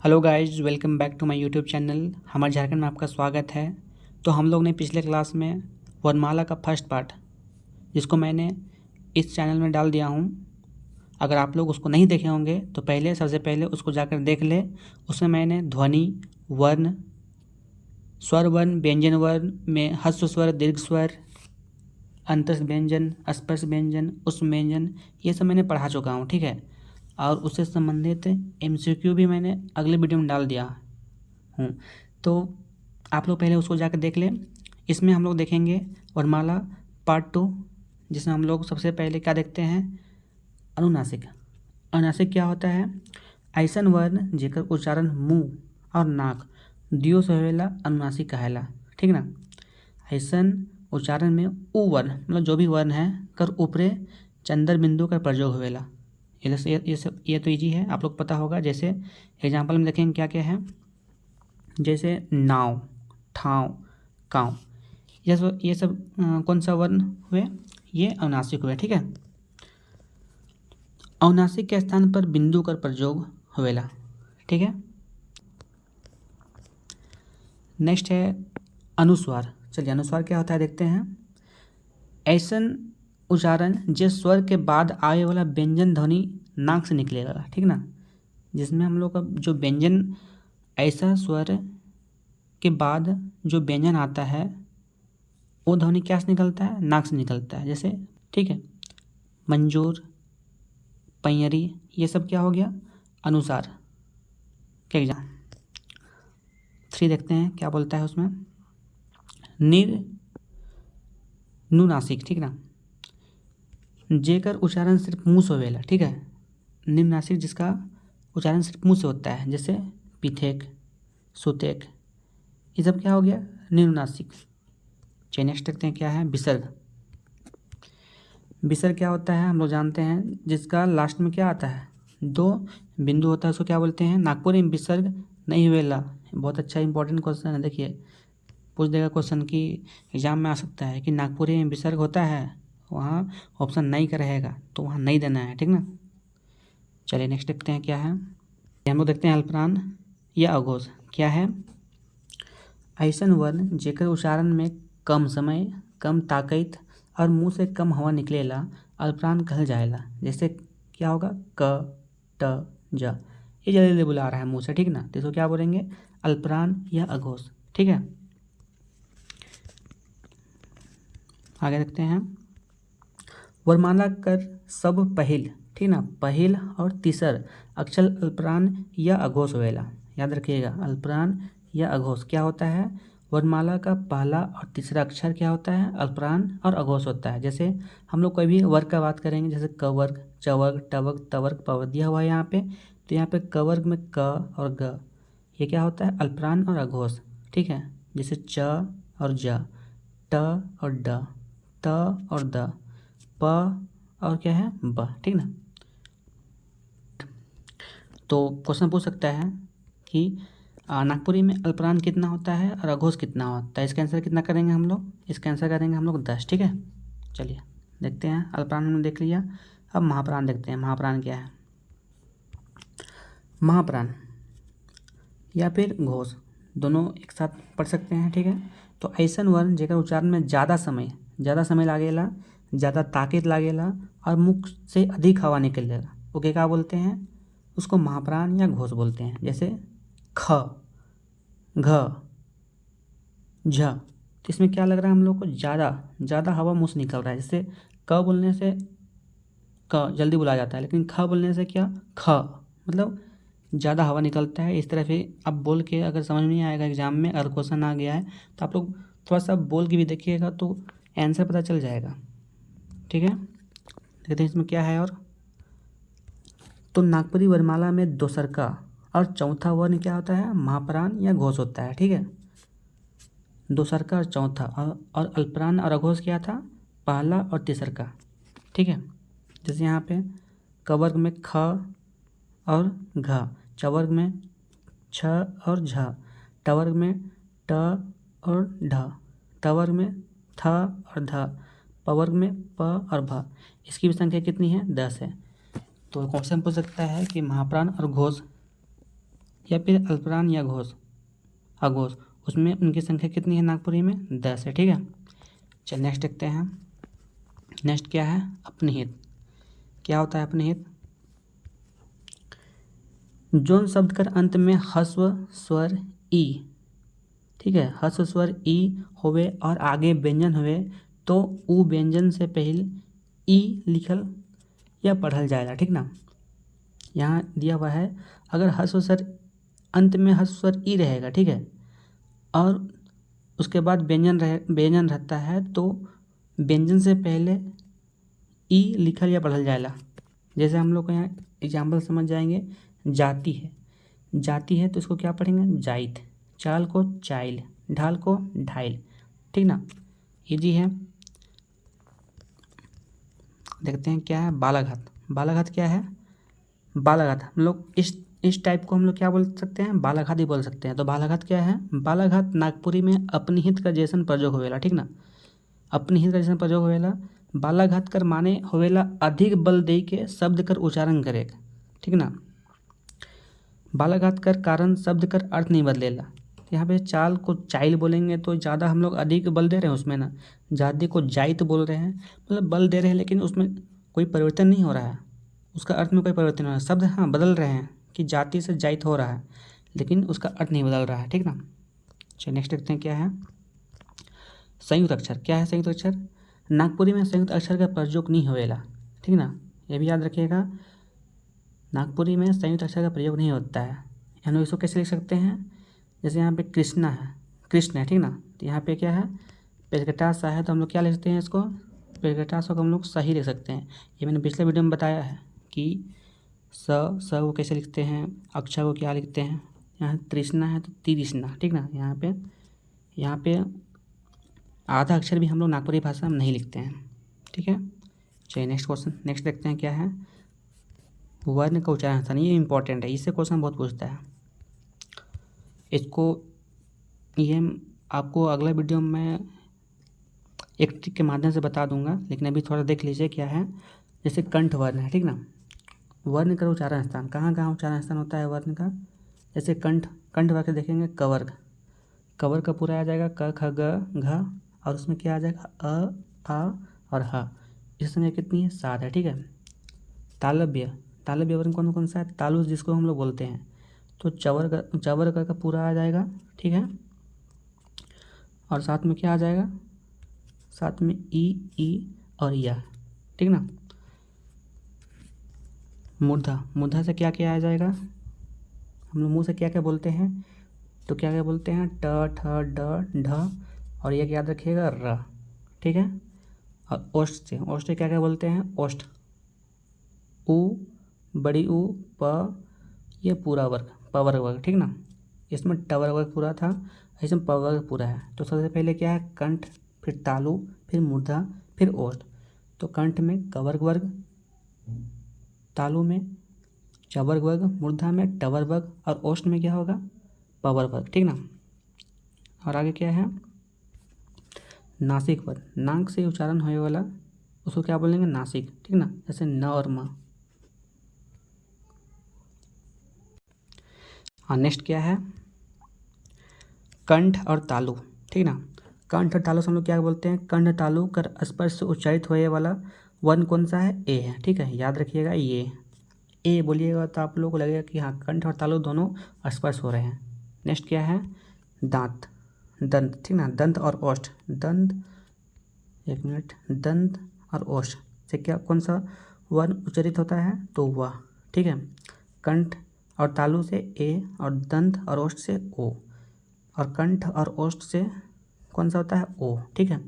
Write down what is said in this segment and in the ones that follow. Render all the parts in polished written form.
Hello guys, welcome back to my YouTube channel. हमारे झारखंड में आपका स्वागत है। तो हम लोग ने पिछले क्लास में वर्णमाला का फर्स्ट पार्ट, जिसको मैंने इस चैनल में डाल दिया हूँ, अगर आप लोग उसको नहीं देखे होंगे तो सबसे पहले उसको जाकर देख ले। उसमें मैंने ध्वनि, वर्ण, स्वर वर्ण, व्यंजन वर्ण में ह्रस्व स्वर, दीर्घ स्वर, अंतस्थ व्यंजन, स्पर्श व्यंजन, उष्म व्यंजन, ये सब मैंने पढ़ा चुका हूँ, ठीक है। और उससे संबंधित MCQ भी मैंने अगले वीडियो में डाल दिया हूँ। तो आप लोग पहले उसको जाकर देख लें। इसमें हम लोग देखेंगे वर्णमाला पार्ट 2, जिसमें हम लोग सबसे पहले क्या देखते हैं, अनुनासिक। अनुनासिक क्या होता है? ऐसन वर्ण जेकर उच्चारण मुंह और नाक दियो से होवेला अनुनासिक कहेला, ठीक ना। ऐसन उच्चारण में उ वर्ण, मतलब जो भी वर्ण है, कर ऊपरे चंद्र बिंदु का प्रयोग होवेला। ये तो ईजी है, आप लोग पता होगा। जैसे एग्जाम्पल में देखेंगे क्या क्या है, जैसे नाव, ठाव, काव, ये सब कौन सा वर्ण हुए? ये अनुनासिक हुए, ठीक है। अनुनासिक के स्थान पर बिंदु कर प्रयोग होवेला, ठीक है। नेक्स्ट है अनुस्वार। चलिए, अनुस्वार क्या होता है देखते हैं। ऐसन उच्चारण जिस स्वर के बाद आए वाला व्यंजन ध्वनि नाक से निकलेगा, ठीक ना। जिसमें हम लोग का जो व्यंजन, ऐसा स्वर के बाद जो व्यंजन आता है वो ध्वनि क्या से निकलता है? नाक से निकलता है। जैसे, ठीक है, मंजूर, पैयरी, ये सब क्या हो गया? अनुसार। क्या एग्जाम 3 देखते हैं क्या बोलता है उसमें। नुनासिक, ठीक ना, जेकर उच्चारण सिर्फ मुंह से होवेला, ठीक है। निम्नासिक जिसका उच्चारण सिर्फ मुंह से होता है, जैसे पिथेक, सुतेक, ये सब क्या हो गया? निम्नासिक। चलिए नेक्स्ट देखते हैं क्या है, विसर्ग। विसर्ग क्या होता है? हम लोग जानते हैं, जिसका लास्ट में क्या आता है, 2 बिंदु होता है, उसको क्या बोलते हैं? नागपुरी में विसर्ग नहीं हुएला। बहुत अच्छा इंपॉर्टेंट क्वेश्चन है, देखिए पूछ देगा क्वेश्चन की, एग्जाम में आ सकता है कि नागपुरी में विसर्ग होता है, वहाँ ऑप्शन नहीं का रहेगा, तो वहाँ नहीं देना है, ठीक ना। चलिए नेक्स्ट देखते हैं क्या है। हम लोग देखते हैं अल्परान या अघोष क्या है। ऐसन वर्ण जेकर उच्चारण में कम समय, कम ताकत और मुंह से कम हवा निकलेला अल्परान कहल जाएला। जैसे क्या होगा, क, ट, ज, ये जल्दी जल्दी बुला रहा है मुंह से, ठीक ना, तो इसको क्या बोलेंगे? अल्परान या अघोष, ठीक है। आगे देखते हैं। वर्णमाला कर सब पहिल, ठीक ना, पहिल और तीसर अक्षर अल्परान या अघोष होवेला। याद रखिएगा, अल्परान या अघोष क्या होता है? वर्णमाला का पहला और तीसरा अक्षर क्या होता है? अल्परान और अघोष होता है। जैसे हम लोग कोई भी वर्ग का बात करेंगे, जैसे क वर्ग, च वर्ग, ट वर्ग, त वर्ग, प वर्ग दिया हुआ है यहाँ पे, तो यहाँ पे क वर्ग में क और ग, ये क्या होता है? अल्परान और अघोष, ठीक है। जैसे च और ज, ट और ड, त और द, प और क्या है? ब, ठीक ना। तो क्वेश्चन पूछ सकता है कि नागपुरी में अल्परान कितना होता है और अघोष कितना होता है। इसका आंसर कितना करेंगे हम लोग? इसका आंसर करेंगे हम लोग 10, ठीक है। चलिए देखते हैं, अल्परान हमने देख लिया, अब महाप्राण देखते हैं। महाप्राण क्या है? महाप्राण या फिर घोष, दोनों एक साथ पढ़ सकते हैं, ठीक है। तो ऐसन वर्ण जेकर उच्चारण में ज़्यादा समय लागेला, ज़्यादा ताकत लागेला और मुख से अधिक हवा निकलेगा, ओके, क्या बोलते हैं? उसको महाप्राण या घोष बोलते हैं। जैसे ख, घ, झ, तो इसमें क्या लग रहा है हम लोग को? ज़्यादा हवा मुँह से निकल रहा है। जैसे क बोलने से क जल्दी बुलाया जाता है, लेकिन ख बोलने से क्या? ख मतलब ज़्यादा हवा निकलता है। इस तरह से आप बोल के, अगर समझ में नहीं आएगा एग्जाम में, अगर क्वेश्चन आ गया है तो आप लोग थोड़ा सा बोल के भी देखिएगा तो आंसर पता चल जाएगा, ठीक है। देखते हैं इसमें क्या है। और तो नागपुरी वर्णमाला में दोसरका और चौथा वर्ण क्या होता है? महाप्राण या घोष होता है, ठीक है। दोसरका और चौथा, और अल्परान और अघोष क्या था? पहला और तीसरका, ठीक है। जैसे यहाँ पे क वर्ग में ख और घ, च वर्ग में छ और झ, ट वर्ग में ट और ढ, त वर्ग में थ और ध, प वर्ग में प और भ। इसकी भी संख्या कितनी है? 10 है। तो क्वेश्चन पूछ सकता है कि महाप्राण और घोष या फिर अल्परान या घोष अघोष, उसमें उनकी संख्या कितनी है नागपुरी में? 10 है। ठीक है, चल नेक्स्ट देखते हैं। नेक्स्ट क्या है? अपनिहित। क्या होता है अपनिहित? जोन शब्द कर अंत में ह्रस्व स्वर ई, ठीक है, ह्रस्व स्वर ई होवे और आगे व्यंजन हुए तो उ व्यंजन से पहले ई लिखल या पढ़ल जाएगा। ठीक ना, यहाँ दिया हुआ है अगर ह्रस्व स्वर अंत में ह्रस्व स्वर ई रहेगा, ठीक है, और उसके बाद व्यंजन रहता है तो व्यंजन से पहले ई लिखल या पढ़ल जाएगा। जैसे हम लोग को यहाँ एग्जाम्पल समझ जाएंगे, जाति है, जाति है तो इसको क्या पढ़ेंगे? जाइत। चाल को चाइल, ढाल को ढाइल। ठीक ना, इजी है। देखते हैं क्या है बालाघात। बालाघात क्या है? बालाघात हम लोग इस टाइप को हम लोग क्या बोल सकते हैं? बालाघात ही बोल सकते हैं। तो बालाघात क्या है? बालाघात नागपुरी में अपनिहित का जैसन प्रयोग होवेला। ठीक ना, अपनिहित का जैसन प्रयोग होवेला। बालाघात कर माने होवेला अधिक बल दे के शब्द कर उच्चारण करे। ठीक ना, बालाघात कर कारण शब्द कर अर्थ नहीं बदलेला। यहाँ पे चाल को चाइल बोलेंगे तो ज़्यादा हम लोग अधिक बल दे रहे हैं उसमें ना, ज़्यादा को जाइत बोल रहे हैं, मतलब बल दे रहे हैं लेकिन उसमें कोई परिवर्तन नहीं हो रहा है, उसका अर्थ में कोई परिवर्तन नहीं हो रहा है। शब्द हाँ बदल रहे हैं कि जाति से जाइत हो रहा है लेकिन उसका अर्थ नहीं बदल रहा है। ठीक ना, चलिए नेक्स्ट देखते हैं क्या है संयुक्त अक्षर। क्या है संयुक्त अक्षर? नागपुरी में संयुक्त अक्षर का प्रयोग नहीं होएगा। ठीक ना, ये भी याद रखिएगा, नागपुरी में संयुक्त अक्षर का प्रयोग नहीं होता है। हम लोग इसको कैसे लिख सकते हैं? जैसे यहाँ पे कृष्णा है, कृष्ण है, ठीक ना, तो यहाँ पे क्या है? पेरकटा सा है तो हम लोग क्या लिख सकते हैं इसको? पेरकटा सा को हम लोग सही लिख सकते हैं। ये मैंने पिछले वीडियो में बताया है कि स को कैसे लिखते हैं, अक्षर को क्या लिखते हैं। यहाँ तृष्णा है तो तिरिष्णा। ठीक ना, यहाँ पे आधा अक्षर भी हम लोग नागपुरी भाषा में नहीं लिखते हैं। ठीक है, चलिए नेक्स्ट क्वेश्चन। नेक्स्ट देखते हैं क्या है वर्ण का उच्चारण स्थान। ये इंपॉर्टेंट है, इससे क्वेश्चन बहुत पूछता है। इसको ये आपको अगला वीडियो में एक ट्रिक के माध्यम से बता दूंगा, लेकिन अभी थोड़ा देख लीजिए क्या है। जैसे कंठ वर्ण है, ठीक ना, वर्ण का उच्चारण स्थान कहाँ कहाँ उच्चारण स्थान होता है वर्ण का? जैसे कंठ वाक्य देखेंगे, कवर्ग, कवर्ग का पूरा आ जाएगा क ख ग घ, और उसमें क्या आ जाएगा? अ आ और ह। इस संख्या कितनी है? 7 है। ठीक है, तालव्य वर्ण कौन कौन सा है? तालुस जिसको हम लोग बोलते हैं, तो चवर का पूरा आ जाएगा। ठीक है, और साथ में क्या आ जाएगा? साथ में ई और या। ठीक ना, मूर्धा से क्या क्या आ जाएगा? हम लोग मुँह से क्या क्या बोलते हैं? तो क्या क्या बोलते हैं? ट ठ ड ढ, और यह याद रखिएगा र। ठीक है, और ओष्ठ से क्या क्या बोलते हैं? ओष्ठ, उ बड़ी उ प, ये पूरा वर्ग पवर वर्ग। ठीक ना, इसमें टवर वर्ग पूरा था, इसमें पवर वर्ग पूरा है। तो सबसे पहले क्या है? कंठ, फिर तालु, फिर मूर्धा, फिर ओष्ठ। तो कंठ में कवर्ग वर्ग, तालु में चवर्ग वर्ग, मूर्धा में टवर वर्ग, और ओष्ठ में क्या होगा? पवर वर्ग। ठीक ना, और आगे क्या है? नासिक वर्ग, नाक से उच्चारण होने वाला उसको क्या बोलेंगे? नासिक। ठीक ना, जैसे न और म। हाँ, नेक्स्ट क्या है? कंठ और तालु। ठीक ना, कंठ और तालु से हम लोग क्या बोलते हैं? कंठ तालु कर स्पर्श से उच्चारित होने वाला वर्ण कौन सा है? ए है। ठीक है, याद रखिएगा ये ए बोलिएगा तो आप लोगों को लगेगा कि हाँ कंठ और तालु दोनों स्पर्श हो रहे हैं। नेक्स्ट क्या है? दांत, दंत। ठीक ना, दंत और ओष्ठ, दंत, एक मिनट, दंत और ओष्ठ से क्या कौन सा वर्ण उच्चारित होता है? तो वह। ठीक है, कंठ और तालु से ए, और दंत और ओष्ठ से ओ, और कंठ और ओष्ठ से कौन सा होता है? ओ। ठीक है,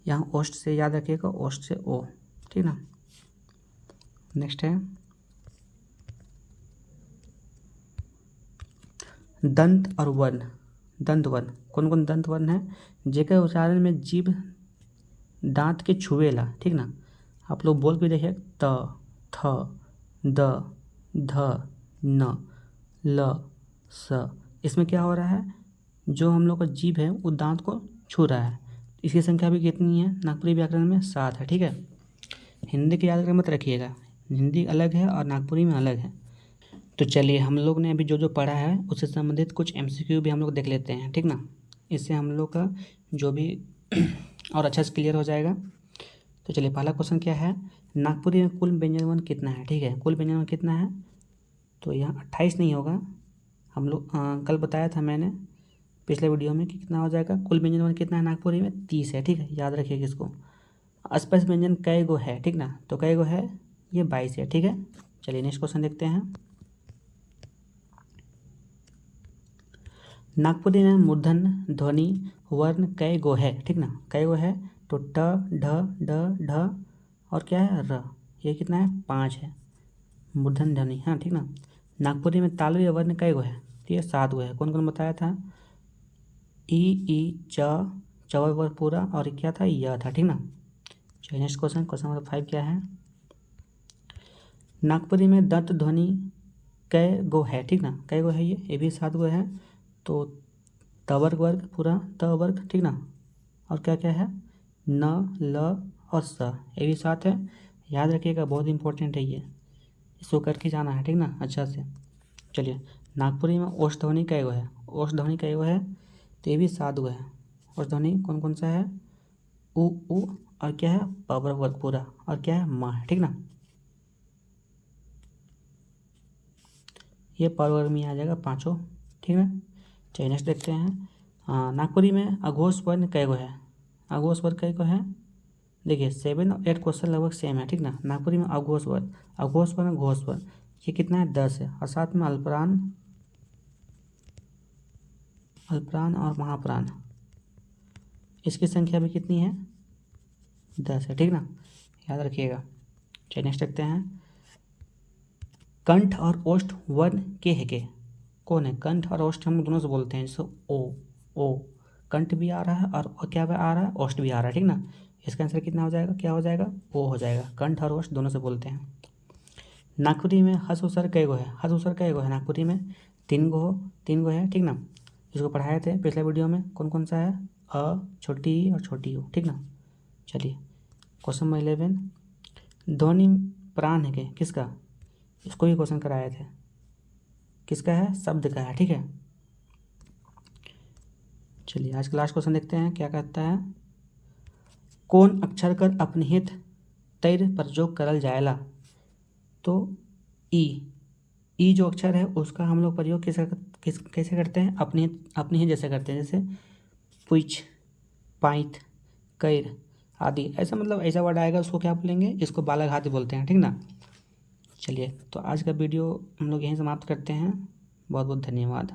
यहाँ ओष्ठ से याद रखिएगा, ओष्ठ से ओ। ठीक ना, नेक्स्ट है दंत और वर्ण। दंत वर्ण कौन कौन दंत वर्ण है? जेकर उच्चारण में जीभ दांत के छुएला। ठीक ना, आप लोग बोल के देखिए, त, थ, द, ध, न, ल, स। इसमें क्या हो रहा है? जो हम लोग का जीभ है वो दांत को छू रहा है। इसकी संख्या भी कितनी है नागपुरी व्याकरण में? 7 है। ठीक है, हिंदी के याद कर मत रखिएगा, हिंदी अलग है और नागपुरी में अलग है। तो चलिए हम लोग ने अभी जो जो पढ़ा है उससे संबंधित कुछ MCQ भी हम लोग देख लेते हैं, ठीक ना। इससे हम लोग का जो भी और अच्छा से क्लियर हो जाएगा। तो चलिए पहला क्वेश्चन क्या है, नागपुरी में कुल व्यंजन वर्ण कितना है, ठीक है। कुल व्यंजन वर्ण कितना है, तो यहाँ 28 नहीं होगा, हम लोग कल बताया था मैंने पिछले वीडियो में कि कितना हो जाएगा। कुल व्यंजन वर्ण कितना है नागपुरी में, 30 है, ठीक है, याद रखिएगा इसको। स्पर्श व्यंजन कई गो है, ठीक ना, तो कई गो है, ये 22 है, ठीक है। चलिए नेक्स्ट क्वेश्चन देखते हैं। नागपुरी में मूर्धन्य ध्वनि वर्ण कई गो है, ठीक ना, कई गो है, तो ट ढ ड ढ और क्या है र, ये कितना है 5 है मूर्धन्य ध्वनि, हाँ ठीक ना। नागपुरी में तालव्य वर्ण कई गो है, तो ये 7 गो है। कौन कौन बताया था, ई च चौवा वर्ग पूरा और क्या था, यह था, ठीक ना। चलिए नेक्स्ट क्वेश्चन, क्वेश्चन नंबर 5 क्या है, नागपुरी में दंत ध्वनि कै गो है, ठीक ना, कै गो है, ये भी 7 गो है। तो तवर्ग वर्ग पूरा त वर्ग, ठीक ना, और क्या क्या है न ल और स, ये भी 7 है। याद रखिएगा, बहुत इंपॉर्टेंट है ये, इसको करके जाना है, ठीक ना, अच्छा से। चलिए नागपुरी में ओष्ठ ध्वनि कै गो है, ओष्ठ ध्वनि कै गो है, तो ये भी 7 गो है। ओष्ठ ध्वनि कौन कौन सा है, उ और क्या है पावर वर्ग पूरा और क्या है माँ है, ठीक ना, ये पावर वर्ग में आ जाएगा पाँचों, ठीक है। चलिए नेक्स्ट देखते हैं, नागपुरी में अघोष वर्ण कै गो है, अघोष वर्ण कै गो है, देखिए 7 और 8 क्वेश्चन लगभग सेम है, ठीक ना। नागपुरी में अघोष वर्ण, अघोष वर्ण घोष वर्ण, ये कितना है 10 है, और साथ में अल्परान, अल्परान और महाप्राण, इसकी संख्या भी कितनी है 10 है, ठीक ना, याद रखिएगा। चलिए नेक्स्ट देखते हैं, कंठ और ओष्ठ वर्ण के है के, कौन है कंठ और ओष्ठ, हम दोनों से बोलते हैं, जैसे ओ कंठ भी आ रहा है और क्या आ रहा है ओष्ठ भी आ रहा है, ठीक ना। इसका आंसर कितना हो जाएगा, क्या हो जाएगा ओ हो जाएगा, कंठ और ओष्ठ दोनों से बोलते हैं। नागपुरी में हस उसर कै गो है, हस उसर कै गो है नागपुरी में, 3 गो है, ठीक ना। इसको पढ़ाए थे पिछले वीडियो में, कौन कौन सा है अ छोटी ई और छोटी ओ, ठीक ना। चलिए क्वेश्चन नंबर 11, ध्वनि प्राण है के किसका, इसको भी क्वेश्चन कराए थे, किसका है शब्द का है, ठीक है। चलिए आज का लास्ट क्वेश्चन देखते हैं क्या कहता है, कौन अक्षर कर अपनिहित तैर प्रयोग करल जाएला, तो ई जो अक्षर है उसका हम लोग प्रयोग कैसे करते हैं, अपनी ही जैसे करते हैं, जैसे पुछ पाइथ कैर आदि, ऐसा मतलब ऐसा वर्ड आएगा उसको क्या बोलेंगे, इसको बालाघात बोलते हैं, ठीक ना। चलिए तो आज का वीडियो हम लोग यहीं समाप्त करते हैं, बहुत बहुत धन्यवाद।